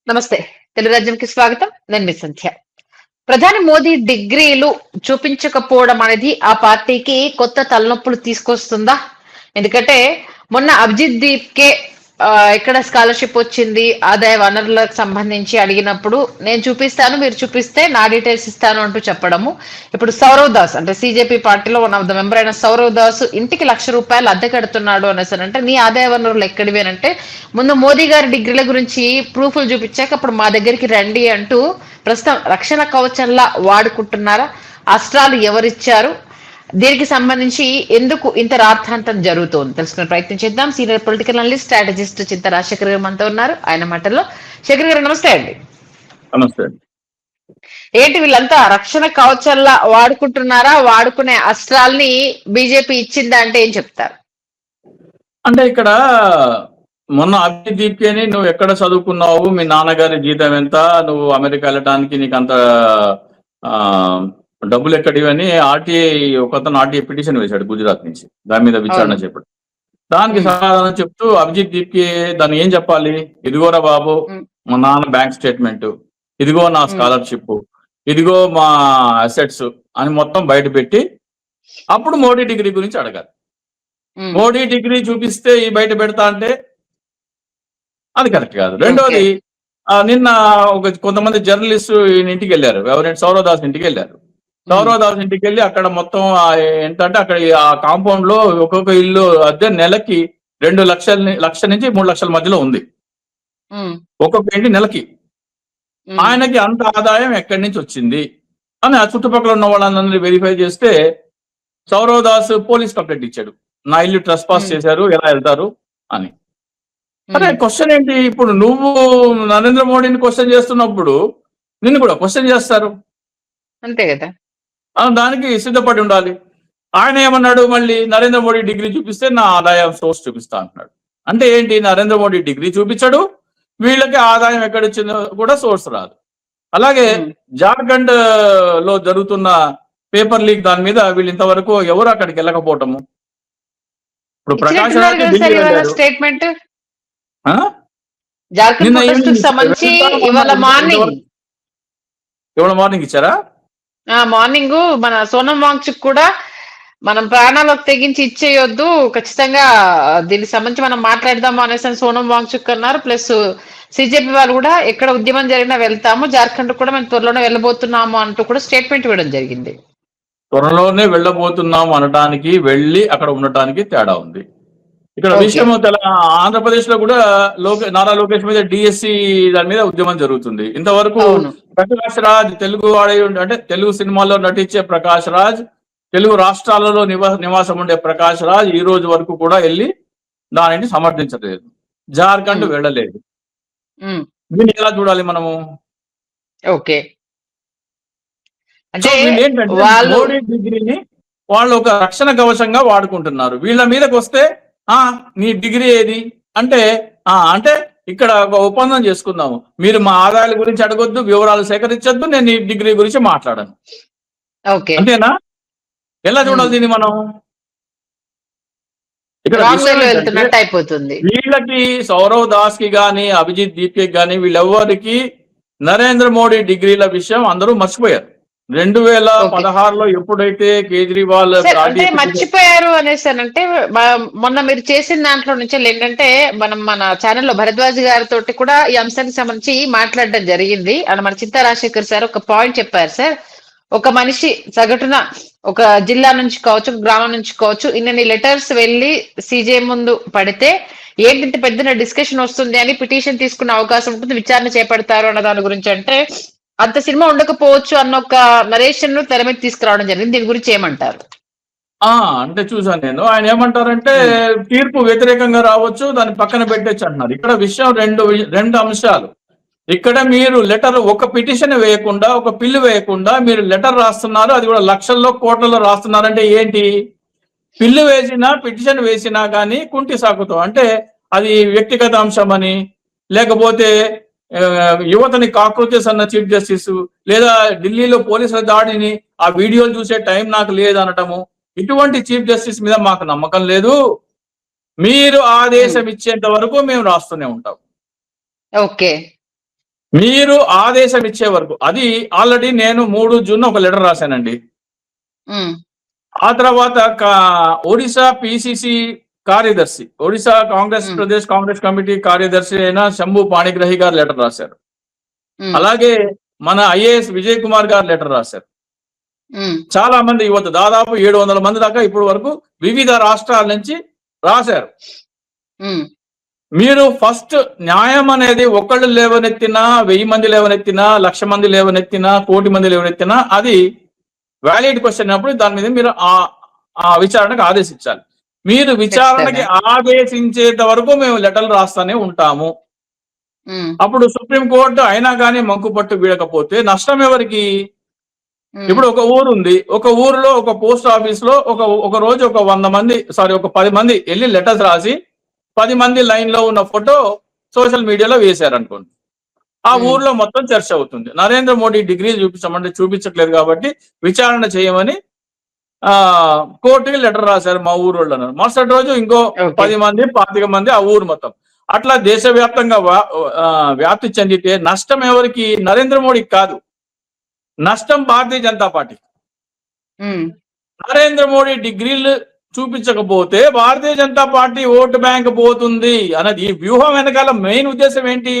నమస్తే. తెలుగు రాజ్యంకి స్వాగతం. నేను మీ సంధ్య. ప్రధాని మోదీ డిగ్రీలు చూపించకపోవడం అనేది ఆ పార్టీకి కొత్త తలనొప్పులు తీసుకొస్తుందా? ఎందుకంటే మొన్న అభిజిత్ దీప్‌కే ఎక్కడ స్కాలర్‌షిప్ వచ్చింది, ఆదాయ వనరులకు సంబంధించి అడిగినప్పుడు నేను చూపిస్తాను, మీరు చూపిస్తే నా డీటెయిల్స్ ఇస్తాను అంటూ చెప్పడము. ఇప్పుడు సౌరవ్ దాస్ అంటే సీజేపీ పార్టీలో వన్ ఆఫ్ ద మెంబర్ అయిన సౌరవ్ దాస్ ఇంటికి ₹1,00,000 అద్దె కడుతున్నాడు అనేసనంటే, నీ ఆదాయ వనరులు ఎక్కడివి అనంటే, ముందు మోదీ గారి డిగ్రీల గురించి ప్రూఫ్‌లు చూపించాక అప్పుడు మా దగ్గరికి రండి అంటూ ప్రస్తుతం రక్షణ కవచంలా వాడుకుంటున్నారా? అస్త్రాలు ఎవరిచ్చారు? దీనికి సంబంధించి ఎందుకు ఇంత రాద్ధాంతం జరుగుతోంది తెలుసుకునే ప్రయత్నం చేద్దాం. సీనియర్ పొలిటికల్ అనలిస్ట్, స్ట్రాటజిస్ట్ చింతా రాజశేఖర్ గారు మనతో ఉన్నారు. ఆయన మాటల్లో శేఖర్ గారు నమస్తే అండి. నమస్తే. ఏంటి వీళ్ళంతా రక్షణ కవచంలా వాడుకుంటున్నారా? వాడుకునే అస్త్రాల్ని బీజేపీ ఇచ్చిందా అంటే ఏం చెప్తారు? అంటే ఇక్కడ మొన్న అభిజిత్ అని నువ్వు ఎక్కడ చదువుకున్నావు, మీ నాన్నగారి జీతం ఎంత, నువ్వు అమెరికా వెళ్ళడానికి నీకు అంత డబ్బులు ఎక్కడివని ఆర్టీఐ ఒకతను ఆర్టీఐ పిటిషన్ వేశాడు గుజరాత్ నుంచి, దాని మీద విచారణ చేపట్టు. దానికి సమాధానం చెప్తూ అభిజిత్ దీప్కి దాన్ని ఏం చెప్పాలి, ఇదిగోరా బాబు మా నాన్న బ్యాంక్ స్టేట్మెంట్, ఇదిగో నా స్కాలర్షిప్, ఇదిగో మా అసెట్స్ అని మొత్తం బయట పెట్టి అప్పుడు మోడీ డిగ్రీ గురించి అడగాలి. మోడీ డిగ్రీ చూపిస్తే ఈ బయట పెడతా అంటే అది కరెక్ట్ కాదు. రెండోది, నిన్న కొంతమంది జర్నలిస్టు ఇంటికి వెళ్ళారు, ఎవరైనా సౌరవ్ దాస్ ఇంటికి వెళ్ళారు. సౌరవ్ దాస్ ఇంటికి వెళ్ళి అక్కడ మొత్తం ఏంటంటే అక్కడ ఆ కాంపౌండ్ లో ఒక్కొక్క ఇల్లు అద్దె నెలకి 2 లక్షల నుంచి 3 లక్షల మధ్యలో ఉంది ఒక్కొక్క ఇంటి నెలకి. ఆయనకి అంత ఆదాయం ఎక్కడి నుంచి వచ్చింది అని ఆ చుట్టుపక్కల ఉన్న వాళ్ళందరినీ వెరిఫై చేస్తే సౌరవ్ దాస్ పోలీస్ కంప్లైంట్ ఇచ్చాడు, నా ఇల్లు ట్రెస్ పాస్ చేశారు, ఎలా వెళ్తారు అని. అరే క్వశ్చన్ ఏంటి, ఇప్పుడు నువ్వు నరేంద్ర మోడీని క్వశ్చన్ చేస్తున్నప్పుడు నిన్ను కూడా క్వశ్చన్ చేస్తారు, అంతే కదా. దానికి సిద్ధపడి ఉండాలి. ఆయన ఏమన్నాడు, మళ్ళీ నరేంద్ర మోడీ డిగ్రీ చూపిస్తే నా ఆదాయం సోర్స్ చూపిస్తా అంటున్నాడు. అంటే ఏంటి, నరేంద్ర మోడీ డిగ్రీ చూపించాడు, వీళ్ళకి ఆదాయం ఎక్కడిచ్చిందో కూడా సోర్స్ రాదు. అలాగే జార్ఖండ్ లో జరుగుతున్న పేపర్ లీక్ దాని మీద వీళ్ళు ఇంతవరకు ఎవరు అక్కడికి వెళ్ళకపోవటము. ఇప్పుడు ప్రకాష్ రాజ్ స్టేట్మెంట్ ఇవాళ మార్నింగ్ ఇచ్చారా? మార్నింగ్ మన సోనం వాంగ్చుక్ కూడా మనం ప్రాణాలకు తెగించి ఇచ్చేయొద్దు, ఖచ్చితంగా దీనికి సంబంధించి మనం మాట్లాడదాము అనేసి సోనం వాంగ్చుక్ అన్నారు. ప్లస్ సిజేపీ వాళ్ళు కూడా ఎక్కడ ఉద్యమం జరిగినా వెళ్తాము, జార్ఖండ్ కూడా మేము త్వరలోనే వెళ్ళబోతున్నాము అంటూ కూడా స్టేట్మెంట్ ఇవ్వడం జరిగింది. త్వరలోనే వెళ్ళబోతున్నాము అనడానికి వెళ్ళి అక్కడ ఉండటానికి తేడా ఉంది. ఇక్కడ విషయం ఆంధ్రప్రదేశ్ లో కూడా నారా లోకేష్ మీద డిఎస్సి దాని మీద ఉద్యమం జరుగుతుంది. ఇంతవరకు ప్రకాష్ రాజ్ తెలుగు వాడే అంటే తెలుగు సినిమాల్లో నటించే ప్రకాష్ రాజ్, తెలుగు రాష్ట్రాలలో నివాసం ఉండే ప్రకాష్ రాజ్ ఈ రోజు వరకు కూడా వెళ్ళి దానిని సమర్థించలేదు, జార్ఖండ్ వెళ్ళలేదు. దీన్ని ఎలా చూడాలి మనము? ఓకే, మోడీ డిగ్రీని వాళ్ళు ఒక రక్షణ కవచంగా వాడుకుంటున్నారు. వీళ్ళ మీదకి వస్తే నీ డిగ్రీ ఏది అంటే అంటే ఇక్కడ ఒక ఒప్పందం చేసుకుందాము, మీరు మా ఆదాయాల గురించి అడగొద్దు, వివరాలు సేకరించొద్దు, నేను ఈ డిగ్రీ గురించి మాట్లాడను, అంతేనా? ఎలా చూడాలి దీన్ని మనం? ఇక్కడ వీళ్ళకి సౌరవ్ దాస్ కి గాని అభిజిత్ దీప్కి గాని వీళ్ళెవ్వరికి నరేంద్ర మోడీ డిగ్రీల విషయం అందరూ మర్చిపోయారు. 2016లో ఎప్పుడైతే కేజ్రీవాల్ మర్చిపోయారు అనేసానంటే, మొన్న మీరు చేసిన దాంట్లో నుంచి ఏంటంటే మన ఛానల్లో భరద్వాజ్ గారితో కూడా ఈ అంశానికి సంబంధించి మాట్లాడడం జరిగింది. అండ్ మన చింతా రాజశేఖర్ సార్ ఒక పాయింట్ చెప్పారు సార్, ఒక మనిషి సగటున ఒక జిల్లా నుంచి కావచ్చు, గ్రామం నుంచి కావచ్చు, ఇన్ని లెటర్స్ వెళ్ళి సీజే ముందు పడితే ఏంటి పెద్ద డిస్కషన్ వస్తుంది అని పిటిషన్ తీసుకునే అవకాశం ఉంటుంది, విచారణ చేపడతారు అన్న దాని గురించి. అంటే అంత సినిమా ఉండకపోవచ్చు అన్న ఒక నరేషన్ ను తెర మీద తీసుకురావడం జరిగింది. దీని గురించి ఏమంటారు? అంటే చూసాను నేను, ఆయన ఏమంటారంటే తీర్పు వ్యతిరేకంగా రావచ్చు, దాన్ని పక్కన పెట్టచ్చు అంటున్నారు. ఇక్కడ విషయం రెండు అంశాలు. ఇక్కడ మీరు లెటర్ ఒక పిటిషన్ వేయకుండా, ఒక పిల్లు వేయకుండా మీరు లెటర్ రాస్తున్నారు, అది కూడా లక్షల్లో కోట్లలో రాస్తున్నారంటే ఏంటి? పిల్లు వేసినా పిటిషన్ వేసినా కానీ కుంటి సాకుతో, అంటే అది వ్యక్తిగత అంశం అని, లేకపోతే యువతని కాక్రోచెస్ అన్న చీఫ్ జస్టిస్, లేదా ఢిల్లీలో పోలీసుల దాడిని ఆ వీడియోలు చూసే టైం నాకు లేదు అనటము, ఇటువంటి చీఫ్ జస్టిస్ మీద మాకు నమ్మకం లేదు, మీరు ఆదేశం ఇచ్చేంత వరకు మేము రాస్తూనే ఉంటాం. ఓకే, మీరు ఆదేశం ఇచ్చే వరకు అది ఆల్రెడీ నేను 3 జూన్ ఒక లెటర్ రాశానండి. ఆ తర్వాత ఒడిశా పిసిసి కార్యదర్శి, ఒడిశా కాంగ్రెస్ ప్రదేశ్ కాంగ్రెస్ కమిటీ కార్యదర్శి అయిన శంభు పాణిగ్రహి గారు లెటర్ రాశారు. అలాగే మన ఐఏఎస్ విజయ్ కుమార్ గారు లెటర్ రాశారు. చాలా మంది యువత దాదాపు 700 మంది దాకా ఇప్పటి వరకు వివిధ రాష్ట్రాల నుంచి రాశారు. మీరు ఫస్ట్ న్యాయం అనేది ఒకళ్ళు లేవనెత్తినా, 1000 మంది లేవనెత్తినా, 1,00,000 మంది లేవనెత్తినా, 1,00,00,000 మంది లేవనెత్తినా అది వ్యాలిడ్ క్వశ్చన్ అయినప్పుడు దాని మీద మీరు ఆ విచారణకు ఆదేశించాలి. మీరు విచారణకి ఆదేశించేంత వరకు మేము లెటర్లు రాస్తానే ఉంటాము. అప్పుడు సుప్రీంకోర్టు అయినా కానీ మంకుపట్టు వీడకపోతే నష్టం ఎవరికి? ఇప్పుడు ఒక ఊరు ఉంది, ఒక ఊరిలో ఒక పోస్ట్ ఆఫీస్ లో ఒక రోజు ఒక 10 మంది వెళ్ళి లెటర్స్ రాసి 10 మంది లైన్ లో ఉన్న ఫోటో సోషల్ మీడియాలో వేశారు అనుకోండి. ఆ ఊర్లో మొత్తం చర్చ అవుతుంది. నరేంద్ర మోడీ డిగ్రీలు చూపించమంటే చూపించట్లేదు కాబట్టి విచారణ చేయమని కోర్టుకి లెటర్ రాశారు మా ఊరు వాళ్ళు అన్నారు. మరుసటి రోజు ఇంకో 10 మంది 25 మంది ఆ ఊరు మొత్తం. అట్లా దేశవ్యాప్తంగా వ్యాప్తి చెందితే నష్టం ఎవరికి? నరేంద్ర మోడీకి కాదు, నష్టం భారతీయ జనతా పార్టీ. నరేంద్ర మోడీ డిగ్రీలు చూపించకపోతే Bharatiya Janata party vote bank పోతుంది అన్నది ఈ వ్యూహం వెనకాల మెయిన్ ఉద్దేశం ఏంటి?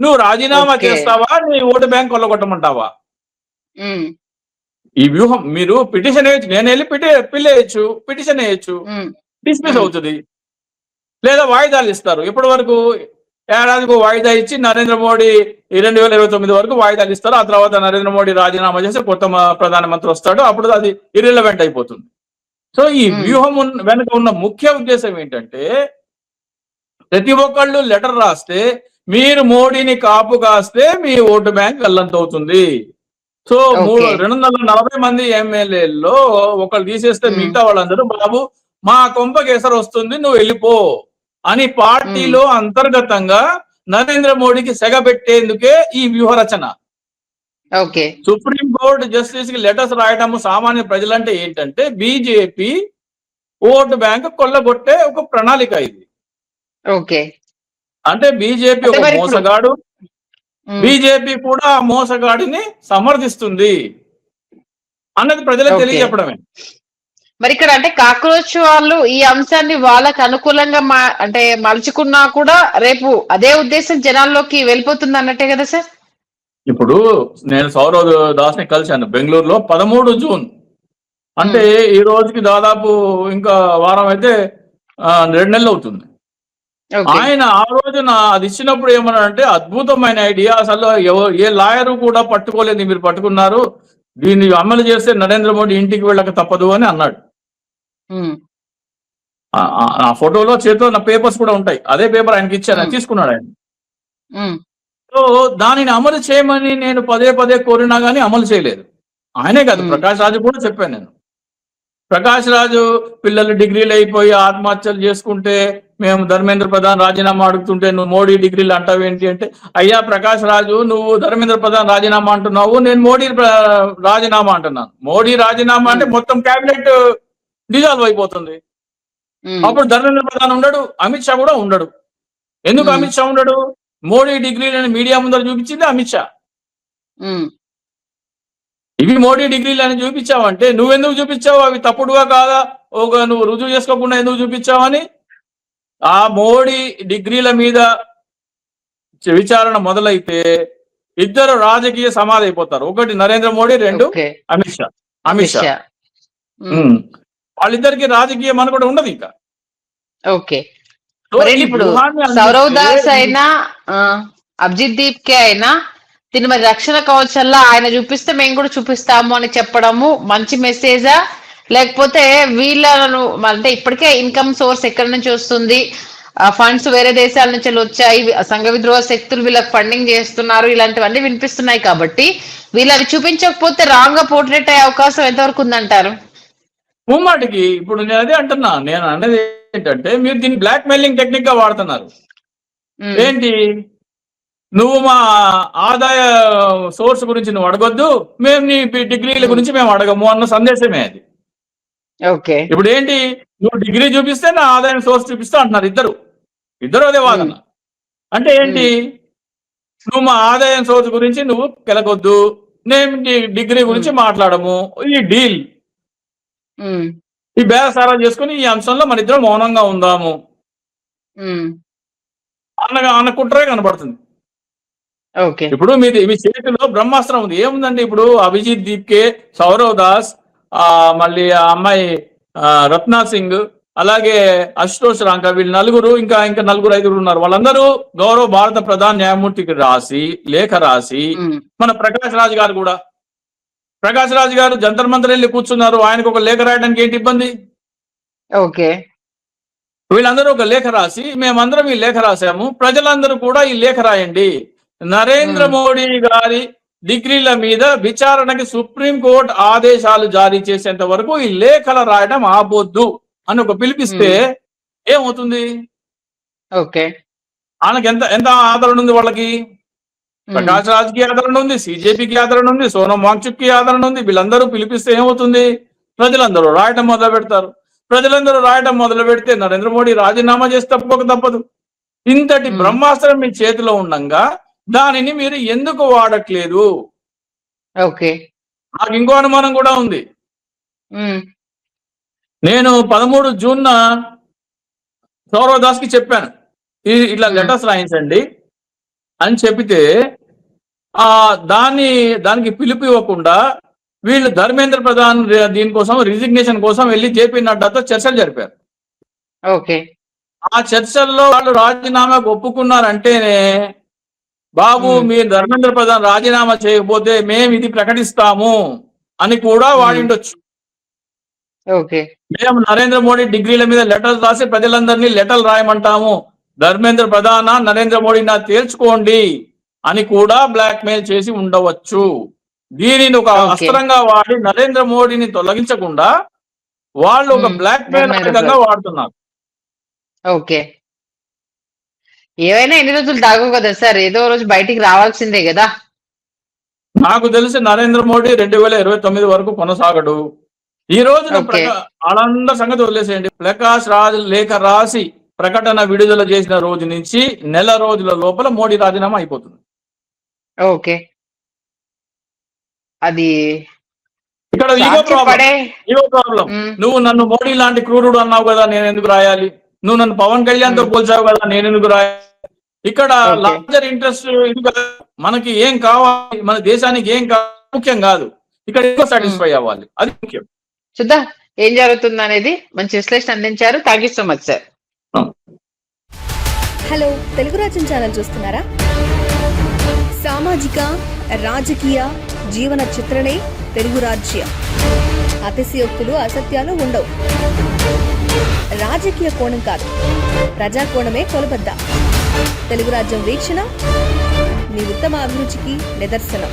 నువ్వు రాజీనామా చేస్తావా, నీ ఓటు బ్యాంక్ కొల్లగొట్టమంటావా? ఈ వ్యూహం. మీరు పిటిషన్ వేయచ్చు, నేను వెళ్ళి పిటిషన్ వేయచ్చు, డిస్మిస్ అవుతుంది, లేదా వాయిదాలు ఇస్తారు. ఇప్పటి వరకు ఏడాదికి వాయిదా ఇచ్చి నరేంద్ర మోడీ 2029 వరకు వాయిదాలు ఇస్తారు. ఆ తర్వాత నరేంద్ర మోడీ రాజీనామా చేసి కొత్త ప్రధానమంత్రి వస్తాడు, అప్పుడు అది ఇర్రిలవెంట్ అయిపోతుంది. సో ఈ వ్యూహం వెనుక ఉన్న ముఖ్య ఉద్దేశం ఏంటంటే ప్రతి ఒక్కళ్ళు లెటర్ రాస్తే మీరు మోడీని కాపు కాస్తే మీ ఓటు బ్యాంక్ గల్లంతవుతుంది. సో 240 మంది ఎమ్మెల్యేల్లో ఒకళ్ళు తీసేస్తే మిగతా వాళ్ళందరూ బాబు మా కొంపకి ఎసరు వస్తుంది నువ్వు వెళ్ళిపో అని పార్టీలో అంతర్గతంగా నరేంద్ర మోడీకి సెగ పెట్టేందుకే ఈ వ్యూహరచన. సుప్రీం కోర్టు జస్టిస్ కి లెటర్స్ రాయటం సామాన్య ప్రజలంటే ఏంటంటే బీజేపీ ఓటు బ్యాంక్ కొల్లగొట్టే ఒక ప్రణాళిక ఇది. అంటే బీజేపీ ఒక మోసగాడు, బీజేపీ కూడా ఆ మోసగాడిని సమర్థిస్తుంది అన్నది ప్రజలకు తెలియజెప్పడమే. మరి ఇక్కడ అంటే కాక్రోచ్ వాళ్ళు ఈ అంశాన్ని వాళ్ళకు అనుకూలంగా అంటే మలుచుకున్నా కూడా రేపు అదే ఉద్దేశం జనాల్లోకి వెళ్ళిపోతుంది అన్నట్టే కదా సార్? ఇప్పుడు నేను సౌరవ్ దాస్ ని కలిశాను బెంగళూరులో 13 జూన్, అంటే ఈ రోజుకి దాదాపు ఇంకా వారం అయితే 2 నెలలు అవుతుంది. ఆయన ఆ రోజున అది ఇచ్చినప్పుడు ఏమన్నాడంటే అద్భుతమైన ఐడియా, అసలు ఏ లాయరు కూడా పట్టుకోలేదు, మీరు పట్టుకున్నారు, దీన్ని అమలు చేస్తే నరేంద్ర మోడీ ఇంటికి వెళ్ళక తప్పదు అని అన్నాడు. ఆ ఫోటోలో చేతిలో నా పేపర్స్ కూడా ఉంటాయి, అదే పేపర్ ఆయనకి ఇచ్చాను, తీసుకున్నాడు ఆయన. సో దానిని అమలు చేయమని నేను పదే కోరినా కానీ అమలు చేయలేదు. ఆయనే కాదు, ప్రకాష్ రాజు కూడా చెప్పాను నేను. ప్రకాష్ రాజు పిల్లలు డిగ్రీలు అయిపోయి ఆత్మహత్యలు చేసుకుంటే మేము ధర్మేంద్ర ప్రధాన్ రాజీనామా అడుగుతుంటే నువ్వు మోడీ డిగ్రీలు అంటావేంటి అంటే, అయ్యా ప్రకాష్ రాజు నువ్వు ధర్మేంద్ర ప్రధాన్ రాజీనామా అంటున్నావు, నేను మోడీ రాజీనామా అంటున్నాను. మోడీ రాజీనామా అంటే మొత్తం కేబినెట్ డిజాల్వ్ అయిపోతుంది. అప్పుడు ధర్మేంద్ర ప్రధాన్ ఉండడు, అమిత్ షా కూడా ఉండడు. ఎందుకు అమిత్ షా ఉండడు? మోడీ డిగ్రీలను మీడియా ముందర చూపించింది అమిత్ షా. ఇవి మోడీ డిగ్రీలు అని చూపించావంటే నువ్వెందుకు చూపించావు, అవి తప్పుడుగా కాదా, నువ్వు రుజువు చేసుకోకుండా ఎందుకు చూపించావని ఆ మోడీ డిగ్రీల మీద విచారణ మొదలైతే ఇద్దరు రాజకీయ సమాధి అయిపోతారు. ఒకటి నరేంద్ర మోడీ, రెండు అమిత్ షా. వాళ్ళిద్దరికి రాజకీయ మనుగడ ఉండదు ఇంకా. ఇప్పుడు సౌరవ్ దాస్ అయినా అభిజిత్ దీప్ కే అయినా దీని మరి రక్షణ కవచంలా ఆయన చూపిస్తే మేము కూడా చూపిస్తాము అని చెప్పడము మంచి మెసేజా, లేకపోతే వీళ్ళను అంటే ఇప్పటికే ఇన్కమ్ సోర్స్ ఎక్కడి నుంచి వస్తుంది, ఫండ్స్ వేరే దేశాల నుంచి వచ్చాయి, సంఘ విద్రోహ శక్తులు వీళ్ళకి ఫండింగ్ చేస్తున్నారు, ఇలాంటివన్నీ వినిపిస్తున్నాయి కాబట్టి వీళ్ళు అవి చూపించకపోతే రాంగ్ గా పోర్ట్రేట్ అయ్యే అవకాశం ఎంతవరకు ఉందంటారు? ముమ్మాటికి. ఇప్పుడు నేను అదే అంటున్నా, నేను అన్నది ఏంటంటే మీరు దీన్ని బ్లాక్ మెయిలింగ్ టెక్నిక్ గా వాడుతున్నారు. ఏంటి, నువ్వు మా ఆదాయ సోర్స్ గురించి నువ్వు అడగొద్దు, మేము నీ డిగ్రీల గురించి మేము అడగము అన్న సందేశమే అది. ఇప్పుడు ఏంటి, నువ్వు డిగ్రీ చూపిస్తే నా ఆదాయం సోర్స్ చూపిస్తా అంటున్నారు ఇద్దరు అదే వాదన. అంటే ఏంటి, నువ్వు మా ఆదాయం సోర్స్ గురించి నువ్వు కెలకొద్దు, నేను డిగ్రీ గురించి మాట్లాడము, ఈ డీల్ ఈ బేరసారాలు చేసుకుని ఈ అంశంలో మన ఇద్దరం మౌనంగా ఉందాము అన్న కుట్రే కనబడుతుంది. ఓకే. ఇప్పుడు మీ చేతిలో బ్రహ్మాస్త్రం ఉంది. ఏముందండి ఇప్పుడు అభిజిత్ దీప్కే, సౌరవ్ దాస్, మళ్ళీ ఆ అమ్మాయి రత్నా సింగ్, అలాగే అశుతోష్ రాంక, వీళ్ళు నలుగురు, ఇంకా నలుగురు ఐదుగురు ఉన్నారు. వాళ్ళందరూ గౌరవ భారత ప్రధాన న్యాయమూర్తికి లేఖ రాసి, మన ప్రకాష్ రాజ్ గారు కూడా, ప్రకాష్ రాజ్ గారు జంతర్ మంతర్ వెళ్ళి కూర్చున్నారు. ఆయనకు ఒక లేఖ రాయడానికి ఏంటి ఇబ్బంది? ఓకే. వీళ్ళందరూ ఒక లేఖ రాసి, మేమందరం ఈ లేఖ రాశాము, ప్రజలందరూ కూడా ఈ లేఖ రాయండి, నరేంద్ర మోడీ గారి డిగ్రీల మీద విచారణకి సుప్రీంకోర్టు ఆదేశాలు జారీ చేసేంత వరకు ఈ లేఖలు రాయడం ఆపొద్దు అని ఒక పిలిపిస్తే ఏమవుతుంది? ఓకే. ఆయనకి ఎంత ఆదరణ ఉంది? వాళ్ళకి ప్రకాష్ రాజ్ కి ఆదరణ ఉంది, సిజేపీకి ఆదరణ ఉంది, సోనం వాంగ్చుక్ కి ఆదరణ ఉంది. వీళ్ళందరూ పిలిపిస్తే ఏమవుతుంది? ప్రజలందరూ రాయటం మొదలు పెడతారు. ప్రజలందరూ రాయటం మొదలు పెడితే నరేంద్ర మోడీ రాజీనామా చేసి తప్పదు. ఇంతటి బ్రహ్మాస్త్రం మీ చేతిలో ఉండంగా దానిని మీరు ఎందుకు వాడట్లేదు? ఓకే. నాకు ఇంకో అనుమానం కూడా ఉంది. నేను 13 జూన్న సౌరవ్ దాస్ కి చెప్పాను, ఇట్లా లెటర్స్ రాయించండి అని చెప్పితే దానికి పిలుపు ఇవ్వకుండా వీళ్ళు ధర్మేంద్ర ప్రధాన్ దీనికోసం రిజిగ్నేషన్ కోసం వెళ్ళి జేపీ నడ్డాతో చర్చలు జరిపారు. ఓకే. ఆ చర్చల్లో వాళ్ళు రాజీనామాకు ఒప్పుకున్నారంటేనే బాబు మీరు ధర్మేంద్ర ప్రధాన్ రాజీనామా చేయకపోతే మేము ఇది ప్రకటిస్తాము అని కూడా వాడిండొచ్చు. ఓకే. మేము నరేంద్ర మోడీ డిగ్రీల మీద లెటర్స్ రాసి ప్రజలందరినీ లెటర్లు రాయమంటాము, ధర్మేంద్ర ప్రధాన నరేంద్ర మోడీ నా తేల్చుకోండి అని కూడా బ్లాక్ మెయిల్ చేసి ఉండవచ్చు. దీనిని ఒక అస్త్రంగా వాడి నరేంద్ర మోడీని తొలగించకుండా వాళ్ళు ఒక బ్లాక్ మెయిల్ విధంగా వాడుతున్నారు. ఓకే. ఏవైనా ఎన్ని రోజులు దాగు కదా సార్, ఏదో రోజు బయటికి రావాల్సిందే కదా. నాకు తెలిసి నరేంద్ర మోడీ 2029 వరకు కొనసాగడు. ఈ రోజున వాళ్ళందరి సంగతి వదిలేసేయండి. ప్రకాష్ రాజ్ లేఖ రాసి ప్రకటన విడుదల చేసిన రోజు నుంచి నెల రోజుల లోపల మోడీ రాజీనామా అయిపోతుంది. ఓకే. అది ఇక్కడ ఈగో ప్రాబ్లం. నువ్వు నన్ను మోడీ లాంటి క్రూరుడు అన్నావు కదా, నేను ఎందుకు రాయాలి? నువ్వు నన్ను పవన్ కళ్యాణ్ తో పోల్చావు కదా, నేను ఎందుకు రాయాలి? ఇక్కడ లార్జర్ ఇంట్రెస్ట్ మనకి ఏం కావాలి, మన దేశానికి ఏం కావాలి ముఖ్యం కాదు, ఇక్కడ ఎక్కువ సాటిస్ఫై అవ్వాలి, అది ముఖ్యం. చూద్దాం ఏం జరుగుతుంది అనేది. మంచి విశ్లేషణ అందించారు. Thank you so much sir. Hello, Telugu రాజ్యం ఛానల్ చూస్తున్నారా? సామాజిక రాజకీయ జీవన చిత్రణే తెలుగు రాజ్యం. అతిశయోక్తులు అసత్యాలు ఉండవు. రాజకీయ కోణం కాదు, ప్రజా కోణమే కొలబద్ద. తెలుగు రాజ్యం వీక్షణ మీ ఉత్తమ అభిరుచికి నిదర్శనం.